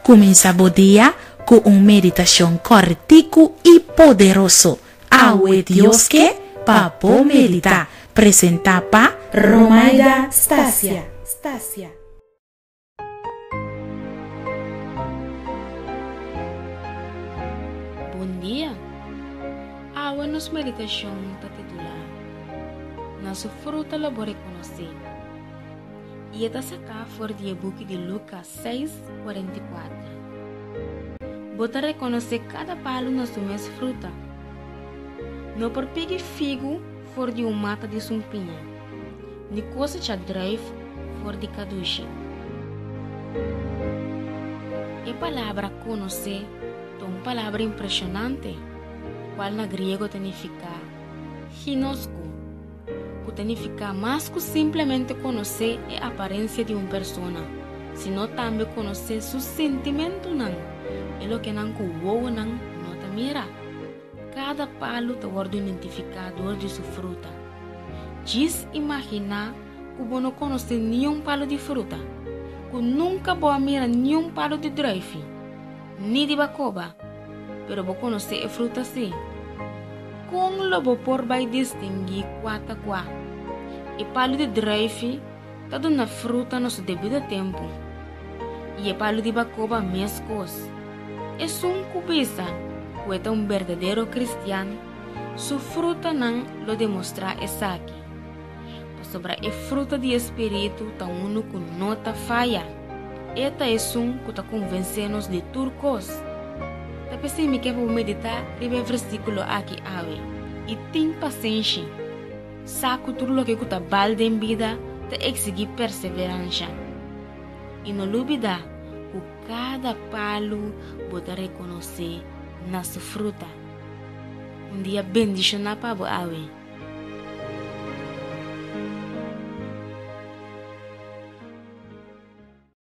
Começa o dia com uma meditação cortico e poderoso. Awe Dios que papo medita. Presenta pa Romaida Stasia. Bom dia. Awe nos meditação ta titular. Nosso fruta labore conhecer. E está saca fora do book de Lucas 6:44. Bota reconhecer cada palo na sua mesma fruta. Não por pegue figo fora de mata de sumpinha. Ni coisa que drive fora de caduche. E palavra conhecer é uma palavra impressionante, qual na grego significa ginosco. Que significa mais que simplesmente conhecer a aparência de uma pessoa, sino também conhecer seus sentimentos. É o que não cuou não nota mira. Cada palo tem um identificador de sua fruta. Diz imaginar que você não conhece nenhum palo de fruta, que nunca vou mirar nenhum palo de drive, nem de bacoba, pero vou conhecer a fruta sim. Como lo vou por vai distinguir quatro qua? E palo de drive está dando fruta no seu devido tempo. E o palo de bacoba mesma coisa. É um cubista, que é um verdadeiro cristiano, sua fruta não lo demonstra essa aqui. Sobre a fruta de espírito, está uno que nota falha. Esta é um que está convencendo-nos de turcos. Tapi me quer meditar e ver versículo aqui ave. E tem paciência. Saco tudo o que está balde em vida, te exigir perseverança. E não duvida que cada palo pode reconhecer na sua fruta. Dia bendicionado para você.